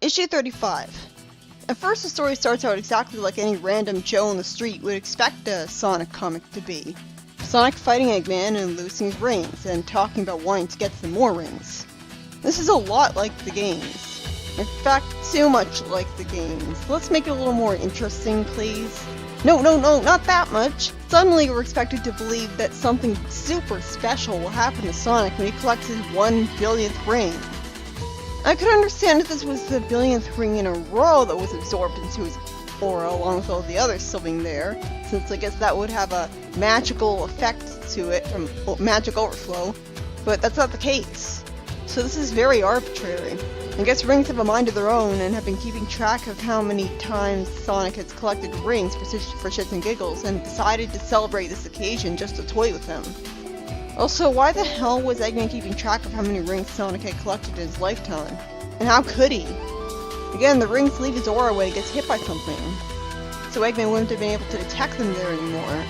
Issue 35. At first the story starts out exactly like any random Joe on the street would expect a Sonic comic to be. Sonic fighting Eggman and losing his rings, and talking about wanting to get some more rings. This is a lot like the games. In fact, too much like the games. Let's make it a little more interesting, please. No, not that much! Suddenly we're expected to believe that something super special will happen to Sonic when he collects his 1 billionth ring. I could understand if this was the billionth ring in a row that was absorbed into his aura along with all the others still being there, since I guess that would have a magical effect to it from magic overflow, but that's not the case. So this is very arbitrary. I guess rings have a mind of their own and have been keeping track of how many times Sonic has collected rings for shits and giggles and decided to celebrate this occasion just to toy with them. Also, why the hell was Eggman keeping track of how many rings Sonic had collected in his lifetime? And how could he? Again, the rings leave his aura when he gets hit by something, so Eggman wouldn't have been able to detect them there anymore.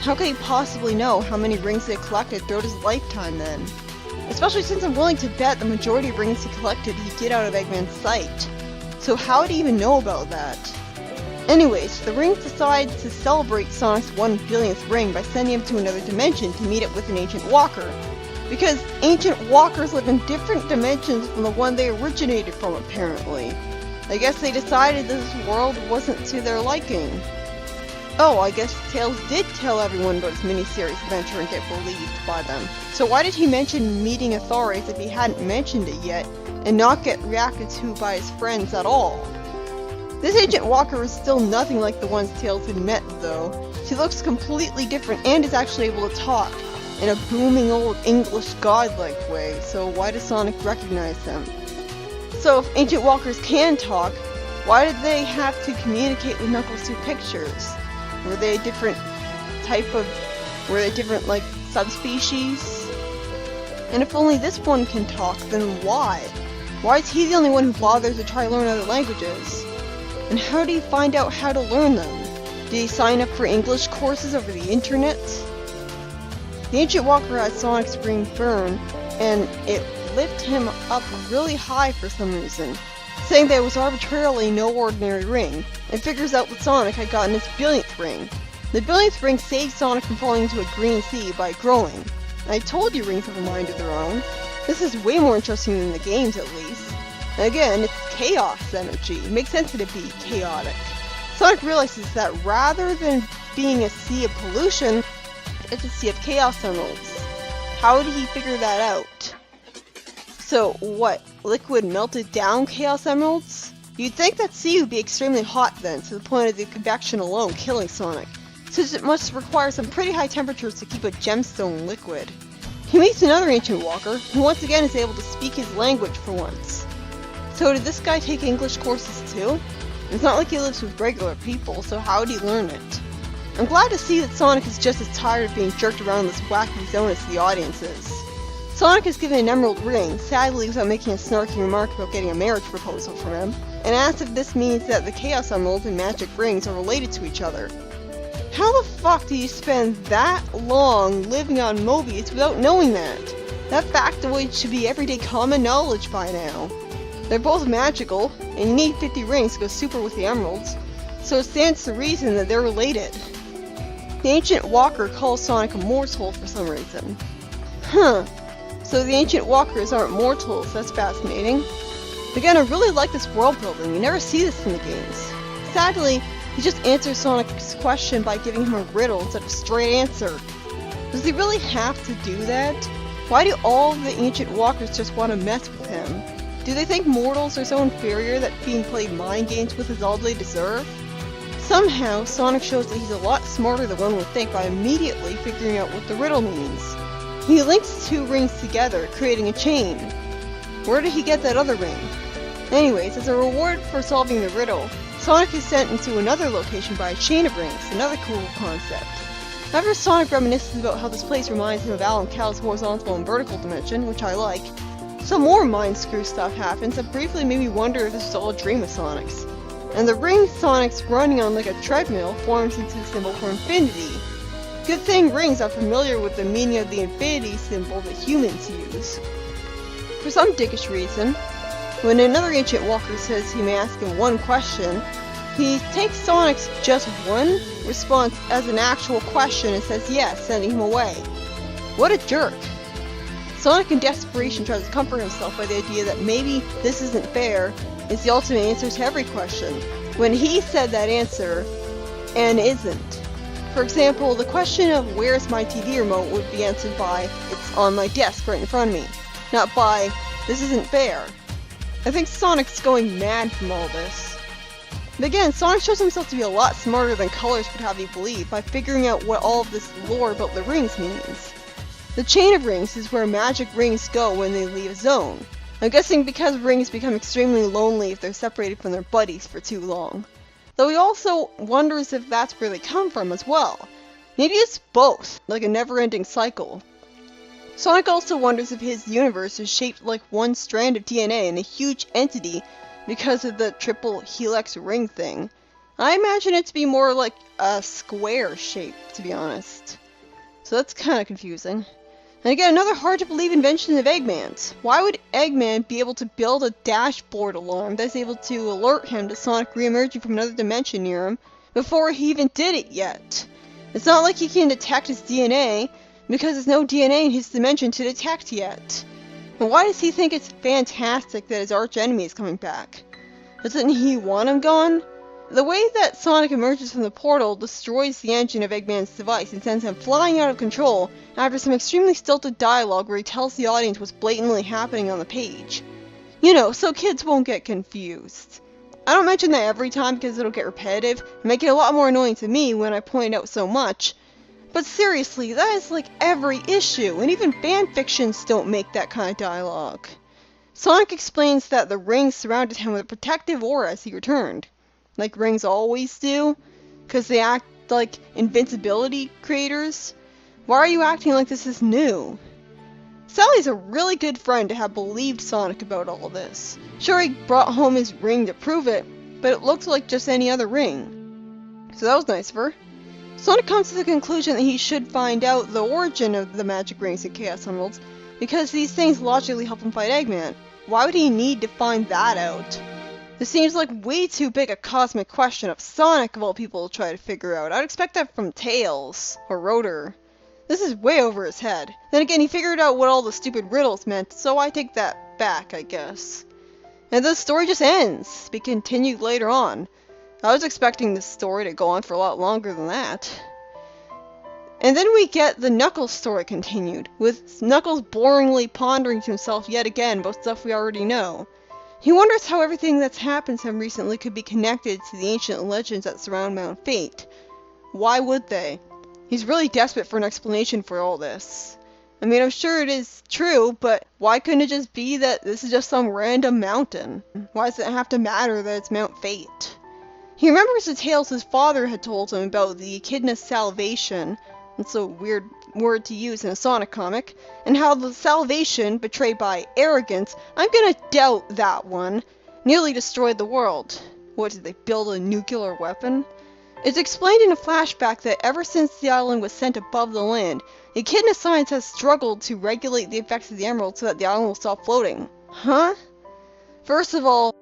How could he possibly know how many rings he had collected throughout his lifetime then? Especially since I'm willing to bet the majority of rings he collected he'd get out of Eggman's sight. So how would he even know about that? Anyways, the rings decide to celebrate Sonic's 1 billionth ring by sending him to another dimension to meet up with an ancient walker. Because ancient walkers live in different dimensions from the one they originated from, apparently. I guess they decided this world wasn't to their liking. Oh, I guess Tails did tell everyone about his mini-series adventure and get believed by them. So why did he mention meeting authorities if he hadn't mentioned it yet, and not get reacted to by his friends at all? This ancient walker is still nothing like the ones Tails had met, though. She looks completely different and is actually able to talk in a booming old English godlike way, so why does Sonic recognize them? So if ancient walkers can talk, why did they have to communicate with Knuckles through pictures? Were they different, like, subspecies? And if only this one can talk, then why? Why is he the only one who bothers to try to learn other languages? And how do you find out how to learn them? Did he sign up for English courses over the internet? The ancient walker had Sonic's ring burn, and it lifted him up really high for some reason, saying that it was arbitrarily no ordinary ring, and figures out that Sonic had gotten his billionth ring. The billionth ring saved Sonic from falling into a green sea by growing. I told you rings have a mind of their own. This is way more interesting than the games, at least. Again, it's chaos energy. It makes sense that it be chaotic. Sonic realizes that rather than being a sea of pollution, it's a sea of chaos emeralds. How did he figure that out? So, what? Liquid melted down chaos emeralds? You'd think that sea would be extremely hot then, to the point of the convection alone killing Sonic, since it must require some pretty high temperatures to keep a gemstone liquid. He meets another ancient walker, who once again is able to speak his language for once. So did this guy take English courses too? It's not like he lives with regular people, so how would he learn it? I'm glad to see that Sonic is just as tired of being jerked around this wacky zone as the audience is. Sonic is given an emerald ring, sadly without making a snarky remark about getting a marriage proposal from him, and asks if this means that the Chaos Emeralds and Magic Rings are related to each other. How the fuck do you spend that long living on Mobius without knowing that? That factoid should be everyday common knowledge by now. They're both magical, and you need 50 rings to go super with the emeralds, so it stands to reason that they're related. The ancient walker calls Sonic a mortal for some reason. Huh. So the ancient walkers aren't mortals, that's fascinating. Again, I really like this world building, you never see this in the games. Sadly, he just answers Sonic's question by giving him a riddle instead of a straight answer. Does he really have to do that? Why do all of the ancient walkers just want to mess with him? Do they think mortals are so inferior that being played mind games with is all they deserve? Somehow, Sonic shows that he's a lot smarter than one would think by immediately figuring out what the riddle means. He links 2 rings together, creating a chain. Where did he get that other ring? Anyways, as a reward for solving the riddle, Sonic is sent into another location by a chain of rings, another cool concept. After Sonic reminisces about how this place reminds him of Alan Cow's horizontal and vertical dimension, which I like, some more mind screw stuff happens that briefly made me wonder if this is all a dream of Sonic's. And the ring Sonic's running on like a treadmill forms into the symbol for infinity. Good thing rings are familiar with the meaning of the infinity symbol that humans use. For some dickish reason, When another ancient walker says he may ask him one question, he takes Sonic's just one response as an actual question and says yes, sending him away. What a jerk. Sonic in desperation tries to comfort himself by the idea that maybe this isn't fair is the ultimate answer to every question, when he said that answer, and isn't. For example, the question of where's my TV remote would be answered by, it's on my desk right in front of me, not by, this isn't fair. I think Sonic's going mad from all this. But again, Sonic shows himself to be a lot smarter than Colors would have you believe by figuring out what all of this lore about the rings means. The chain of rings is where magic rings go when they leave a zone. I'm guessing because rings become extremely lonely if they're separated from their buddies for too long. Though he also wonders if that's where they come from as well. Maybe it's both, like a never-ending cycle. Sonic also wonders if his universe is shaped like one strand of DNA in a huge entity because of the triple helix ring thing. I imagine it to be more like a square shape, to be honest. So that's kind of confusing. And again, another hard to believe invention of Eggman's. Why would Eggman be able to build a dashboard alarm that's able to alert him to Sonic re-emerging from another dimension near him before he even did it yet? It's not like he can detect his DNA, because there's no DNA in his dimension to detect yet. And why does he think it's fantastic that his arch enemy is coming back? Doesn't he want him gone? The way that Sonic emerges from the portal destroys the engine of Eggman's device and sends him flying out of control after some extremely stilted dialogue where he tells the audience what's blatantly happening on the page. You know, so kids won't get confused. I don't mention that every time because it'll get repetitive and make it a lot more annoying to me when I point out so much. But seriously, that is like every issue, and even fanfictions don't make that kind of dialogue. Sonic explains that the rings surrounded him with a protective aura as he returned. Like rings always do, because they act like invincibility creators. Why are you acting like this is new? Sally's a really good friend to have believed Sonic about all this. Sure, he brought home his ring to prove it, but it looked like just any other ring. So that was nice of her. Sonic comes to the conclusion that he should find out the origin of the magic rings and Chaos Emeralds, because these things logically help him fight Eggman. Why would he need to find that out? This seems like way too big a cosmic question of Sonic of all people to try to figure out. I'd expect that from Tails, or Rotor. This is way over his head. Then again, he figured out what all the stupid riddles meant, so I take that back, I guess. And the story just ends, to be continued later on. I was expecting this story to go on for a lot longer than that. And then we get the Knuckles story continued, with Knuckles boringly pondering to himself yet again about stuff we already know. He wonders how everything that's happened to him recently could be connected to the ancient legends that surround Mount Fate. Why would they? He's really desperate for an explanation for all this. I mean, I'm sure it is true, but why couldn't it just be that this is just some random mountain? Why does it have to matter that it's Mount Fate? He remembers the tales his father had told him about the echidna's salvation, that's a weird word to use in a Sonic comic, and how the salvation, betrayed by arrogance, I'm gonna doubt that one, nearly destroyed the world. What, did they build a nuclear weapon? It's explained in a flashback that ever since the island was sent above the land, echidna science has struggled to regulate the effects of the emerald so that the island will stop floating. Huh? First of all,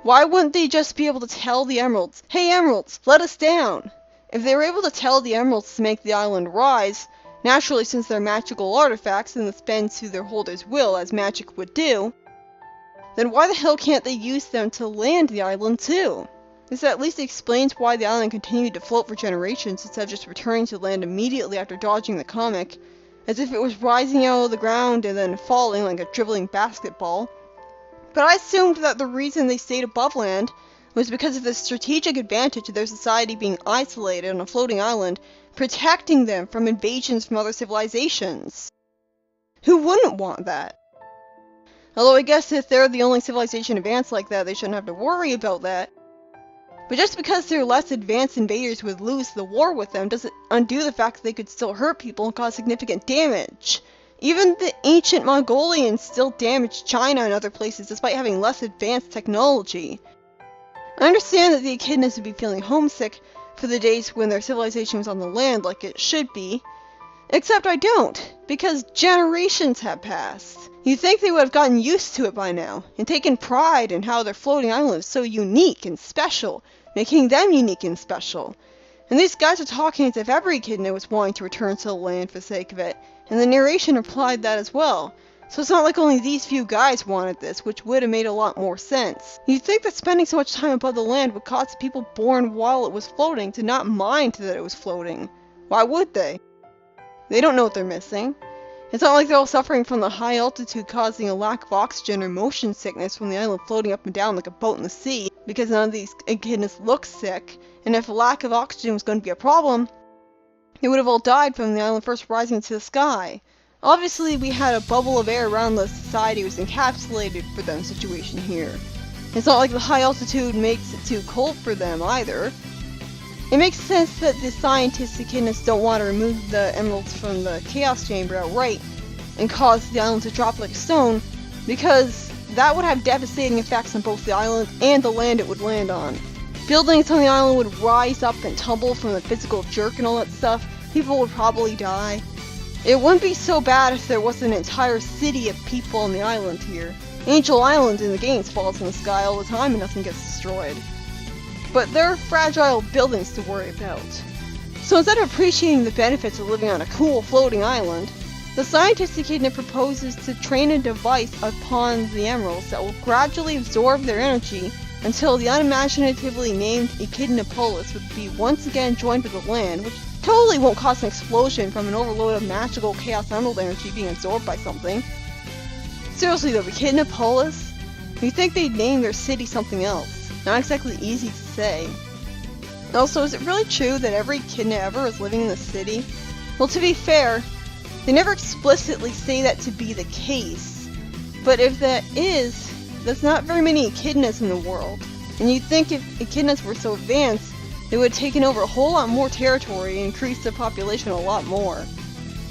why wouldn't they just be able to tell the emeralds, "Hey emeralds, let us down"? If they were able to tell the emeralds to make the island rise, naturally since they're magical artifacts and this bends to their holder's will as magic would do, then why the hell can't they use them to land the island too? This at least explains why the island continued to float for generations instead of just returning to land immediately after dodging the comic, as if it was rising out of the ground and then falling like a dribbling basketball. But I assumed that the reason they stayed above land was because of the strategic advantage of their society being isolated on a floating island, protecting them from invasions from other civilizations. Who wouldn't want that? Although I guess if they're the only civilization advanced like that, they shouldn't have to worry about that. But just because their less advanced invaders would lose the war with them doesn't undo the fact that they could still hurt people and cause significant damage. Even the ancient Mongolians still damaged China and other places despite having less advanced technology. I understand that the echidnas would be feeling homesick for the days when their civilization was on the land like it should be, Except I don't, because generations have passed. You'd think they would have gotten used to it by now, and taken pride in how their floating island is so unique and special, making them unique and special. And these guys are talking as if every echidna was wanting to return to the land for the sake of it, and the narration implied that as well. So it's not like only these few guys wanted this, which would have made a lot more sense. You'd think that spending so much time above the land would cause the people born while it was floating to not mind that it was floating. Why would they? They don't know what they're missing. It's not like they're all suffering from the high altitude causing a lack of oxygen or motion sickness from the island floating up and down like a boat in the sea, because none of these echidnas look sick, and if a lack of oxygen was going to be a problem, they would have all died from the island first rising to the sky. Obviously, we had a bubble of air around the society was encapsulated for them situation here. It's not like the high altitude makes it too cold for them either. It makes sense that the scientists echidnas don't want to remove the emeralds from the chaos chamber outright and cause the island to drop like a stone, because that would have devastating effects on both the island and the land it would land on. Buildings on the island would rise up and tumble from the physical jerk and all that stuff. People would probably die. It wouldn't be so bad if there wasn't an entire city of people on the island here. Angel Island in the games falls from the sky all the time and nothing gets destroyed. But there are fragile buildings to worry about. So instead of appreciating the benefits of living on a cool floating island, the scientist echidna proposes to train a device upon the emeralds that will gradually absorb their energy until the unimaginatively named Echidna Polis would be once again joined with the land, which totally won't cause an explosion from an overload of magical chaos emerald energy being absorbed by something. Seriously though, Echidna Polis? You'd think they'd name their city something else. Not exactly easy to say. Also, is it really true that every echidna ever is living in the city? Well, to be fair, they never explicitly say that to be the case. But if that is, there's not very many echidnas in the world. And you'd think if echidnas were so advanced, they would have taken over a whole lot more territory and increased their population a lot more.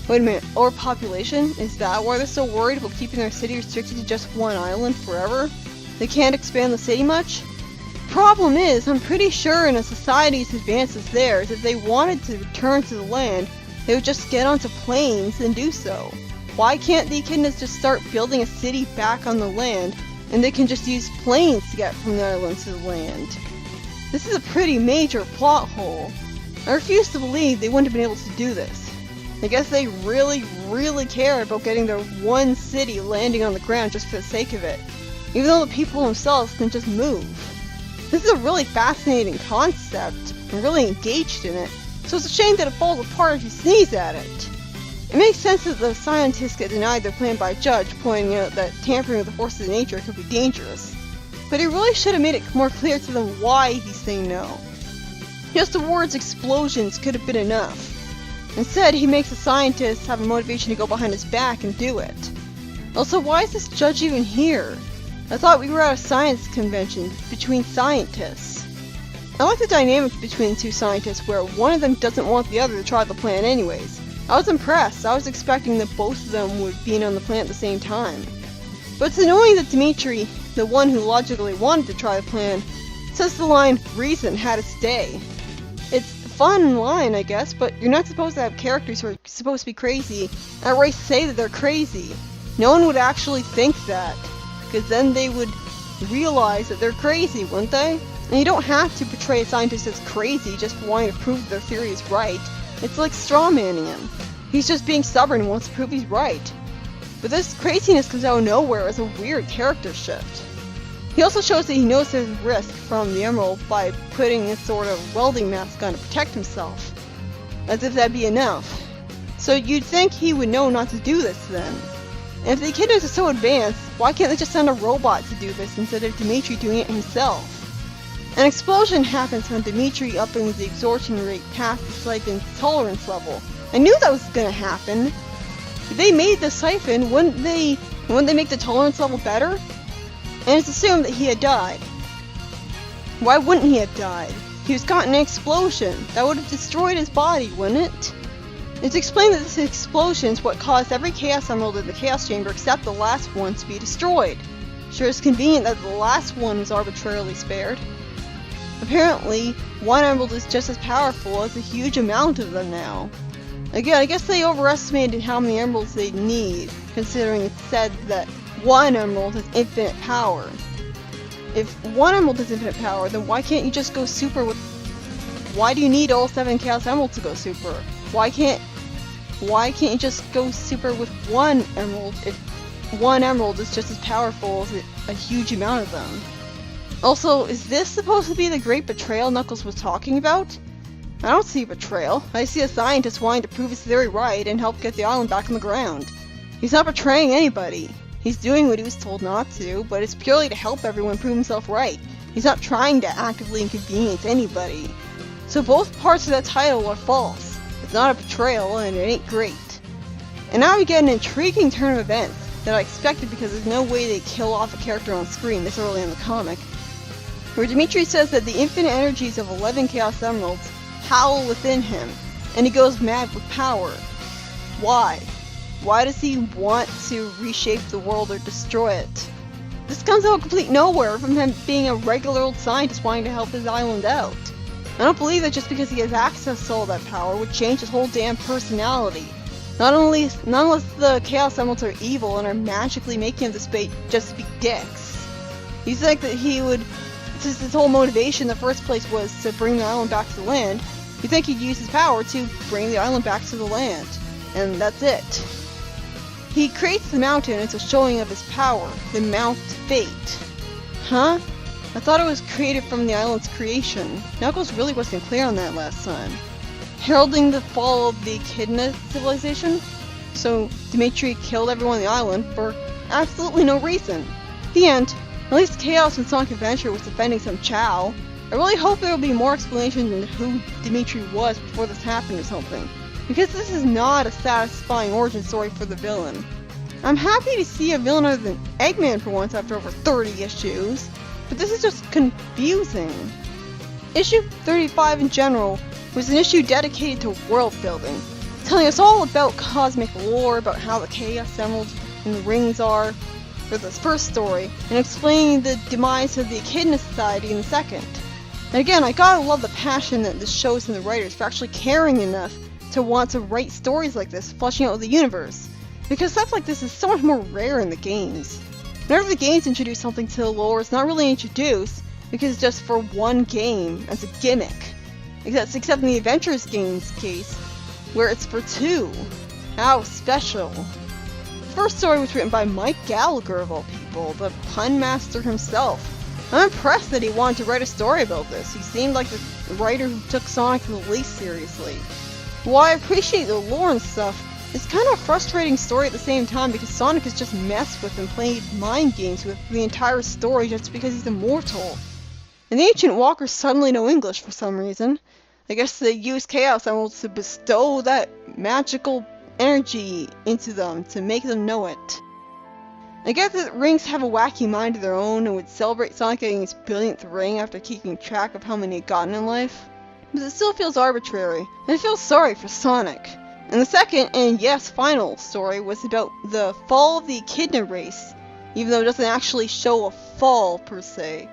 Wait a minute, overpopulation? Is that why they're so worried about keeping their city restricted to just one island forever? They can't expand the city much? Problem is, I'm pretty sure in a society as advanced as theirs, if they wanted to return to the land, they would just get onto planes and do so. Why can't the echidnas just start building a city back on the land, and they can just use planes to get from the island to the land? This is a pretty major plot hole. I refuse to believe they wouldn't have been able to do this. I guess they really, really care about getting their one city landing on the ground just for the sake of it, even though the people themselves can just move. This is a really fascinating concept. I'm really engaged in it, so it's a shame that it falls apart if you sneeze at it. It makes sense that the scientists get denied their plan by a judge, pointing out that tampering with the forces of nature could be dangerous. But he really should have made it more clear to them why he's saying no. Just the words explosions could have been enough. Instead, he makes the scientists have a motivation to go behind his back and do it. Also, why is this judge even here? I thought we were at a science convention between scientists. I like the dynamic between the two scientists where one of them doesn't want the other to try the plan anyways. I was impressed. I was expecting that both of them would be on the planet at the same time. But it's annoying that Dimitri, the one who logically wanted to try the plan, says the line, "Reason had its day." It's a fun line, I guess, but you're not supposed to have characters who are supposed to be crazy outright say that they're crazy. No one would actually think that, because then they would realize that they're crazy, wouldn't they? And you don't have to portray a scientist as crazy just for wanting to prove that their theory is right. It's like strawmanning him. He's just being stubborn and wants to prove he's right. But this craziness comes out of nowhere as a weird character shift. He also shows that he knows there's risk from the emerald by putting a sort of welding mask on to protect himself. As if that'd be enough. So you'd think he would know not to do this then. And if the echidnas are so advanced, why can't they just send a robot to do this instead of Dimitri doing it himself? An explosion happens when Dimitri upping the absorption rate past the siphon's tolerance level. I knew that was gonna happen. If they made the siphon, wouldn't they make the tolerance level better? And it's assumed that he had died. Why wouldn't he have died? He was caught in an explosion. That would have destroyed his body, wouldn't it? It's explained that this explosion is what caused every Chaos Emerald in the Chaos Chamber except the last one to be destroyed. Sure is convenient that the last one was arbitrarily spared. Apparently, one emerald is just as powerful as a huge amount of them now. Again, I guess they overestimated how many emeralds they'd need, considering it said that one emerald has infinite power. If one emerald has infinite power, then why can't you just go super with... Why do you need all 7 Chaos Emeralds to go super? Why can't you just go super with one emerald if one emerald is just as powerful as a huge amount of them? Also, is this supposed to be the great betrayal Knuckles was talking about? I don't see betrayal. I see a scientist wanting to prove his theory right and help get the island back on the ground. He's not betraying anybody. He's doing what he was told not to, but it's purely to help everyone prove himself right. He's not trying to actively inconvenience anybody. So both parts of that title are false. It's not a betrayal, and it ain't great. And now we get an intriguing turn of events that I expected because there's no way they kill off a character on screen this early in the comic. Where Dimitri says that the infinite energies of 11 Chaos Emeralds howl within him, and he goes mad with power. Why? Why does he want to reshape the world or destroy it? This comes out of complete nowhere from him being a regular old scientist wanting to help his island out. I don't believe that just because he has access to all that power would change his whole damn personality. Not unless the Chaos Emeralds are evil and are magically making him just to be dicks. You think that he would, since his whole motivation in the first place was to bring the island back to the land, you think he'd use his power to bring the island back to the land. And that's it. He creates the mountain as a showing of his power, the Mount Fate. Huh? I thought it was created from the island's creation. Knuckles really wasn't clear on that last time. Heralding the fall of the Echidna civilization? So Dimitri killed everyone on the island for absolutely no reason. The end. At least Chaos and Sonic Adventure was defending some Chow. I really hope there will be more explanation into who Dimitri was before this happened or something, because this is not a satisfying origin story for the villain. I'm happy to see a villain other than Eggman for once after over 30 issues, but this is just confusing. Issue 35 in general was an issue dedicated to world building, telling us all about cosmic lore, about how the Chaos Emeralds and the rings are for this first story, and explaining the demise of the Echidna Society in the second. And again, I gotta love the passion that this shows in the writers for actually caring enough to want to write stories like this, fleshing out the universe. Because stuff like this is so much more rare in the games. Whenever the games introduce something to the lore, it's not really introduced, because it's just for one game, as a gimmick. Except in the Adventures game's case, where it's for 2. How special. The first story was written by Mike Gallagher of all people, the pun master himself. I'm impressed that he wanted to write a story about this. He seemed like the writer who took Sonic the least seriously. While I appreciate the lore and stuff, it's kind of a frustrating story at the same time because Sonic is just messed with and played mind games with the entire story just because he's immortal. And the Ancient Walkers suddenly know English for some reason. I guess they use Chaos Emeralds to bestow that magical energy into them to make them know it. I get that rings have a wacky mind of their own and would celebrate Sonic getting his billionth ring after keeping track of how many he'd gotten in life, but it still feels arbitrary, and I feel sorry for Sonic. And the second, and yes, final story was about the fall of the Echidna race, even though it doesn't actually show a fall per se,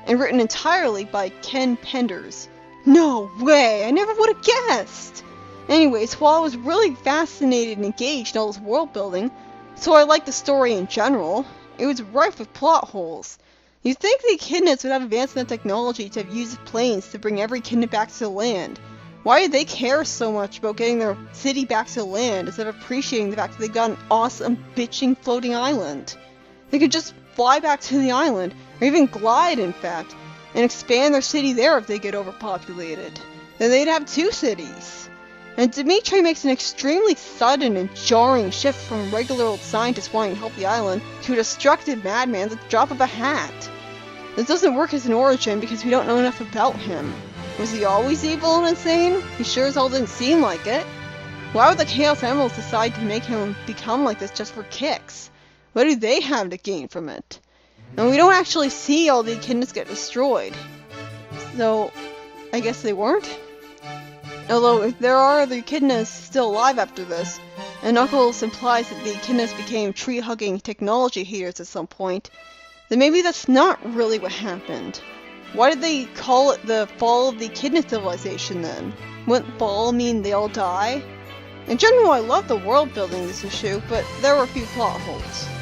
and written entirely by Ken Penders. No way! I never would have guessed! Anyways, while I was really fascinated and engaged in all this world building, so I liked the story in general, it was rife with plot holes. You'd think the Echidnas would have advanced enough technology to have used planes to bring every Echidna back to the land. Why did they care so much about getting their city back to the land instead of appreciating the fact that they got an awesome bitching floating island? They could just fly back to the island, or even glide in fact, and expand their city there if they get overpopulated. Then they'd have 2 cities. And Dimitri makes an extremely sudden and jarring shift from a regular old scientist wanting to help the island to a destructive madman at the drop of a hat. This doesn't work as an origin because we don't know enough about him. Was he always evil and insane? He sure as hell didn't seem like it. Why would the Chaos Emeralds decide to make him become like this just for kicks? What do they have to gain from it? And we don't actually see all the Echidnas get destroyed. So, I guess they weren't? Although, if there are other Echidnas still alive after this, and Knuckles implies that the Echidnas became tree-hugging technology haters at some point, then maybe that's not really what happened. Why did they call it the fall of the Echidna civilization then? Wouldn't fall mean they all die? In general, I love the world building in this issue, but there were a few plot holes.